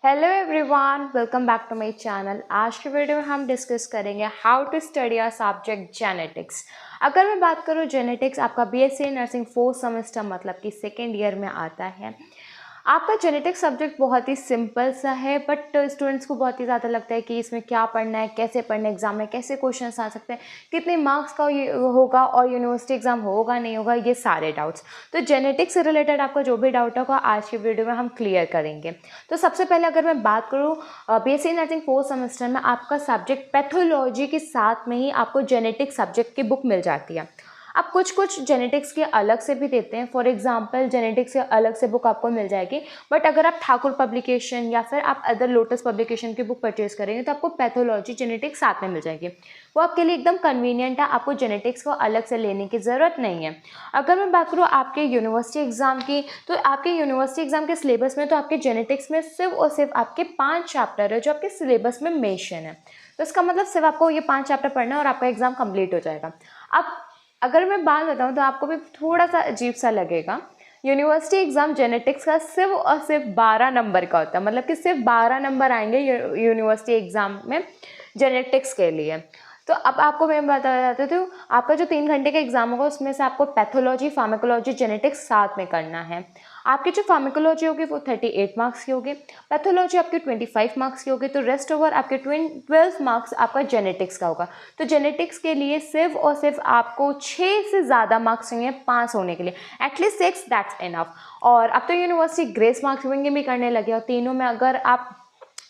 Hello everyone, welcome back to my channel. आज के video में हम डिस्कस करेंगे how to study a subject genetics. अगर मैं बात करूँ जेनेटिक्स, आपका बीएससी नर्सिंग 4th सेमेस्टर मतलब कि सेकेंड ईयर में आता है। आपका जेनेटिक्स सब्जेक्ट बहुत ही सिंपल सा है, बट स्टूडेंट्स को बहुत ही ज़्यादा लगता है कि इसमें क्या पढ़ना है, कैसे पढ़ना है, एग्जाम में कैसे क्वेश्चंस आ सकते हैं, कितने मार्क्स का ये होगा और यूनिवर्सिटी एग्जाम होगा नहीं होगा, ये सारे डाउट्स। तो जेनेटिक्स से रिलेटेड आपका जो भी डाउट होगा आज की वीडियो में हम क्लियर करेंगे। तो सबसे पहले अगर मैं बात करूँ, बीएससी नर्सिंग 4th सेमेस्टर में आपका सब्जेक्ट पैथोलॉजी के साथ में ही आपको जेनेटिक्स सब्जेक्ट की बुक मिल जाती है। अब कुछ जेनेटिक्स के अलग से भी देते हैं, फॉर एग्जांपल जेनेटिक्स के अलग से बुक आपको मिल जाएगी, बट अगर आप ठाकुर पब्लिकेशन या फिर आप अदर लोटस पब्लिकेशन की बुक परचेज करेंगे तो आपको पैथोलॉजी जेनेटिक्स साथ में मिल जाएगी। वो आपके लिए एकदम कन्वीनियंट है, आपको जेनेटिक्स को अलग से लेने की ज़रूरत नहीं है। अगर मैं बात करूँ आपके यूनिवर्सिटी एग्जाम की, तो आपके यूनिवर्सिटी एग्जाम के सिलेबस में तो आपके जेनेटिक्स में सिर्फ और सिर्फ आपके 5 चैप्टर है जो आपके सिलेबस में मेंशन है। तो इसका मतलब सिर्फ आपको ये 5 चैप्टर पढ़ना है और आपका एग्जाम कंप्लीट हो जाएगा। अब अगर मैं बात बताऊँ तो आपको भी थोड़ा सा अजीब सा लगेगा। यूनिवर्सिटी एग्जाम जेनेटिक्स का सिर्फ और सिर्फ 12 नंबर का होता है, मतलब कि सिर्फ 12 नंबर आएंगे यूनिवर्सिटी एग्जाम में जेनेटिक्स के लिए। तो अब आपको मैं बता देती हूँ, आपका जो 3 घंटे का एग्जाम होगा उसमें से आपको पैथोलॉजी, फार्माकोलॉजी, जेनेटिक्स साथ में करना है। आपकी जो फार्माकोलॉजी होगी वो 38 मार्क्स की होगी, पैथोलॉजी आपकी 25 मार्क्स की होगी, तो रेस्ट ओवर आपके 12 मार्क्स आपका जेनेटिक्स का होगा। तो जेनेटिक्स के लिए सिर्फ और सिर्फ आपको 6 से ज़्यादा मार्क्स चाहिए पास होने के लिए, एटलीस्ट 6, दैट्स इनफ। और अब तो यूनिवर्सिटी ग्रेस मार्किंग भी करने लगे, और तीनों में अगर आप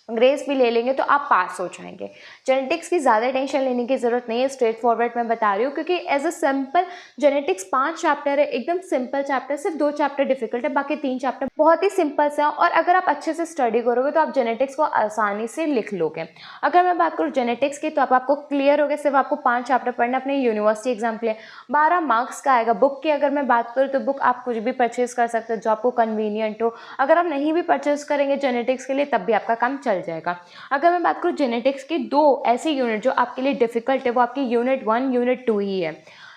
ग्रेस भी ले लेंगे तो आप पास हो जाएंगे। जेनेटिक्स की ज़्यादा टेंशन लेने की ज़रूरत नहीं है, स्ट्रेट फॉरवर्ड मैं बता रही हूँ, क्योंकि as a simple genetics 5 chapter है, एकदम सिंपल चैप्टर, सिर्फ 2 चैप्टर डिफिकल्ट है, बाकी 3 चैप्टर बहुत ही सिंपल से है। और अगर आप अच्छे से स्टडी करोगे तो आप जेनेटिक्स को आसानी से लिख लोगे। अगर मैं बात करूँ जेनेटिक्स की, तो आपको क्लियर हो गया, सिर्फ आपको 5 चैप्टर पढ़ना अपने यूनिवर्सिटी एग्जाम के लिए। 12 मार्क्स का आएगा। बुक की अगर मैं बात करूँ तो बुक आप कुछ भी परचेज कर सकते हो जो आपको कन्वीनियंट हो। अगर आप नहीं भी परचेज करेंगे जेनेटिक्स के लिए तब भी आपका काम चल जाएगा। अगर मैं बात करूँ जेनेटिक्स की 2 ऐसी यूनिट जो आपके लिए डिफिकल्ट है, वो आपकी यूनिट 1, यूनिट 2 ही है।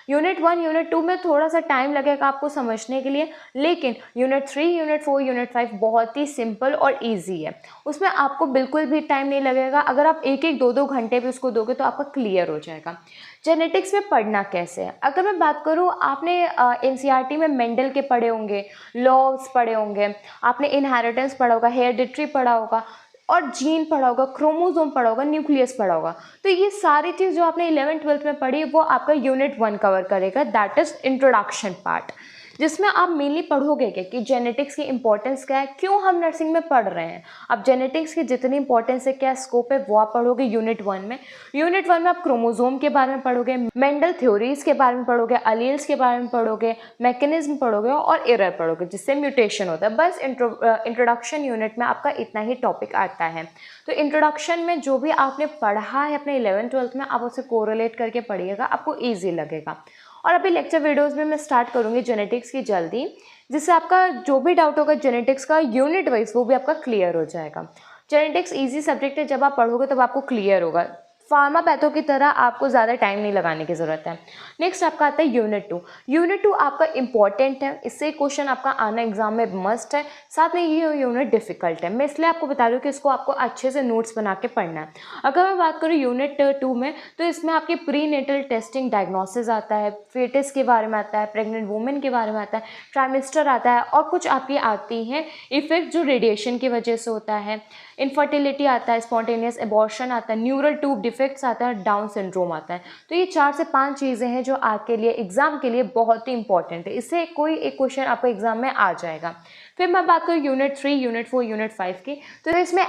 यूनिट 1, यूनिट 2 में थोड़ा सा टाइम लगेगा आपको समझने के लिए, लेकिन यूनिट 3, यूनिट 4, यूनिट 5 बहुत ही सिंपल और इजी है। उसमें आपको बिल्कुल भी टाइम नहीं लगेगा। अगर आप एक एक 2-2 घंटे भी उसको दोगे तो आपका क्लियर हो जाएगा। जेनेटिक्स में पढ़ना कैसे है, अगर मैं बात करूँ, आपने एनसीईआरटी में मेंडल के पढ़े होंगे, लॉज पढ़े होंगे, आपने इनहेरिटेंस पढ़ा होगा, हेरिडिटरी पढ़ा होगा, और जीन पढ़ा होगा, क्रोमोसोम पढ़ा होगा, न्यूक्लियस पढ़ा होगा। तो ये सारी चीज़ जो आपने 11th-12th में पढ़ी वो आपका यूनिट 1 कवर करेगा, दैट इज इंट्रोडक्शन पार्ट, जिसमें आप मेनली पढ़ोगे कि जेनेटिक्स की इंपॉर्टेंस क्या है, क्यों हम नर्सिंग में पढ़ रहे हैं। अब जेनेटिक्स की जितनी इंपॉर्टेंस है, क्या स्कोप है, वो आप पढ़ोगे यूनिट 1 में। यूनिट 1 में आप क्रोमोसोम के बारे में पढ़ोगे, मेंडल थ्योरीज के बारे में पढ़ोगे, अलील्स के बारे में पढ़ोगे, मैकेनिज्म पढ़ोगे और एरर पढ़ोगे जिससे म्यूटेशन होता है। बस इंट्रोडक्शन यूनिट में आपका इतना ही टॉपिक आता है। तो इंट्रोडक्शन में जो भी आपने पढ़ा है अपने 11th-12th में, आप उसे कोरिलेट करके पढ़िएगा, आपको ईजी लगेगा। और अभी लेक्चर वीडियोस में मैं स्टार्ट करूँगी जेनेटिक्स की जल्दी, जिससे आपका जो भी डाउट होगा जेनेटिक्स का यूनिट वाइज वो भी आपका क्लियर हो जाएगा। जेनेटिक्स इजी सब्जेक्ट है, जब आप पढ़ोगे तब आपको क्लियर होगा। फार्मा पैथो की तरह आपको ज़्यादा टाइम नहीं लगाने की ज़रूरत है। नेक्स्ट आपका आता है यूनिट 2। यूनिट 2 आपका इंपॉर्टेंट है, इससे क्वेश्चन आपका आना एग्जाम में मस्ट है, साथ में ये यूनिट डिफिकल्ट है। मैं इसलिए आपको बता रही हूँ कि इसको आपको अच्छे से नोट्स बना के पढ़ना है। अगर मैं बात करूँ यूनिट 2 में, तो इसमें आपके प्री नेटल टेस्टिंग डायग्नोसिस आता है, फेटस के बारे में आता है, प्रेग्नेंट वुमेन के बारे में आता है, ट्राइमेस्टर आता है, और कुछ आपकी आती हैं इफेक्ट जो रेडिएशन की वजह से होता है, इनफर्टिलिटी आता है, स्पॉन्टेनियस एबॉर्शन आता है, न्यूरल ट्यूब डिफेक्ट्स आता है, डाउन सिंड्रोम आता है। तो ये 4 से 5 चीज़ें हैं जो आपके लिए एग्जाम के लिए बहुत ही इंपॉर्टेंट है, इससे कोई एक क्वेश्चन आपको एग्जाम में आ जाएगा। फिर मैं बात करूँ यूनिट 3, यूनिट 4, यूनिट 5 की, तो इसमें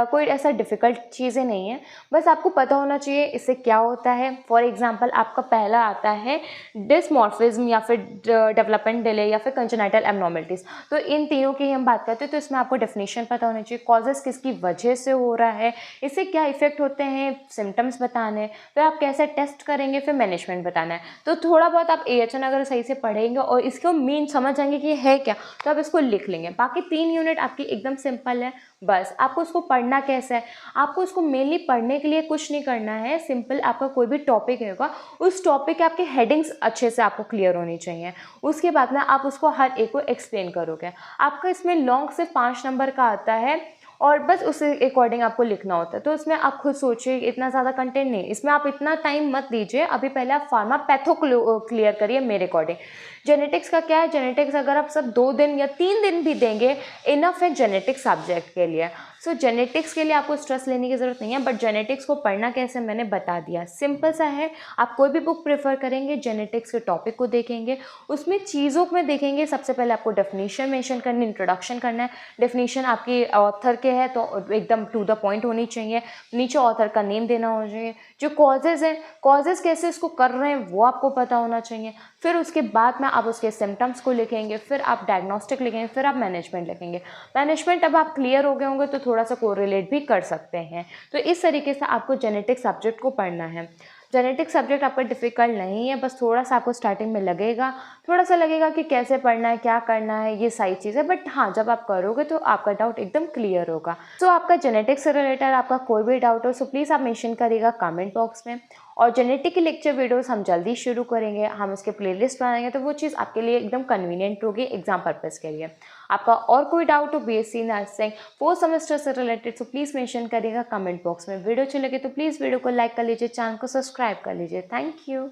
कोई ऐसा डिफ़िकल्ट चीज़ें नहीं है, बस आपको पता होना चाहिए इससे क्या होता है। फॉर एग्जांपल आपका पहला आता है डिसमॉर्फिज्म या फिर डेवलपमेंट डिले या फिर कंजेनाइटल एब्नॉर्मलिटीज़। तो इन तीनों की हम बात करते हैं, तो इसमें आपको डेफिनेशन पता होना चाहिए, कॉजेस किसकी वजह से हो रहा है, इससे क्या इफेक्ट होते हैं, सिम्टम्स बताने हैं, फिर आप कैसे टेस्ट करेंगे, फिर मैनेजमेंट बताना है। तो थोड़ा बहुत आप AHN अगर सही से पढ़ेंगे और इसको मीन समझ जाएंगे कि ये है क्या, तो आप इसको लिख लेंगे। बाकी 3 यूनिट आपकी एकदम सिंपल है, बस आपको उसको पढ़ना कैसे है, आपको उसको मेनली पढ़ने के लिए कुछ नहीं करना है, सिंपल आपका कोई भी टॉपिक होगा उस टॉपिक के आपके हेडिंग्स अच्छे से आपको क्लियर होनी चाहिए। उसके बाद में आप उसको हर एक को एक्सप्लेन करोगे। आपका इसमें लॉन्ग से 5 नंबर का आता है और बस उस अकॉर्डिंग आपको लिखना होता है। तो इसमें आप खुद सोचिए, इतना ज़्यादा कंटेंट नहीं, इसमें आप इतना टाइम मत दीजिए। अभी पहले आप फार्मा पैथो क्लियर करिए मेरे अकॉर्डिंग। जेनेटिक्स का क्या है, जेनेटिक्स अगर आप सब 2 दिन या 3 दिन भी देंगे इनफ है जेनेटिक्स सब्जेक्ट के लिए। सो जेनेटिक्स के लिए आपको स्ट्रेस लेने की ज़रूरत नहीं है, बट जेनेटिक्स को पढ़ना कैसे मैंने बता दिया, सिंपल सा है। आप कोई भी बुक प्रेफर करेंगे, जेनेटिक्स के टॉपिक को देखेंगे, उसमें चीज़ों में देखेंगे। सबसे पहले आपको डेफिनेशन मेंशन करनी, इंट्रोडक्शन करना है। डेफिनेशन आपकी ऑथर के है तो एकदम टू द पॉइंट होनी चाहिए, नीचे ऑथर का नेम देना होना चाहिए। जो कॉजेज़ हैं, कॉजेज़ कैसे इसको कर रहे हैं वो आपको पता होना चाहिए। फिर उसके बाद में आप उसके सिम्टम्स को लिखेंगे, फिर आप डायग्नोस्टिक लिखेंगे, फिर आप मैनेजमेंट लिखेंगे। मैनेजमेंट अब आप क्लियर हो गए होंगे तो थोड़ा सा कोरिलेट भी कर सकते हैं। तो इस तरीके से आपको जेनेटिक सब्जेक्ट को पढ़ना है। जेनेटिक सब्जेक्ट आपका डिफ़िकल्ट नहीं है, बस थोड़ा सा आपको स्टार्टिंग में लगेगा, थोड़ा सा लगेगा कि कैसे पढ़ना है, क्या करना है, ये सारी चीज़ें। बट हाँ, जब आप करोगे तो आपका डाउट एकदम क्लियर होगा। सो आपका जेनेटिक्स से रिलेटेड आपका कोई भी डाउट हो सो प्लीज़ आप मेंशन करिएगा कमेंट बॉक्स में। और जेनेटिक की लेक्चर वीडियोस हम जल्दी शुरू करेंगे, हम उसके प्लेलिस्ट बनाएंगे, तो वो चीज़ आपके लिए एकदम कन्वीनियंट होगी एग्जाम पर्पज़ के लिए। आपका और कोई डाउट हो बीएससी नर्सिंग 4 सेमेस्टर से रिलेटेड सो प्लीज़ मेंशन करिएगा कमेंट बॉक्स में। वीडियो अच्छी लगे तो प्लीज़ वीडियो को लाइक कर लीजिए, चैनल को सब्सक्राइब कर लीजिए। Thank you.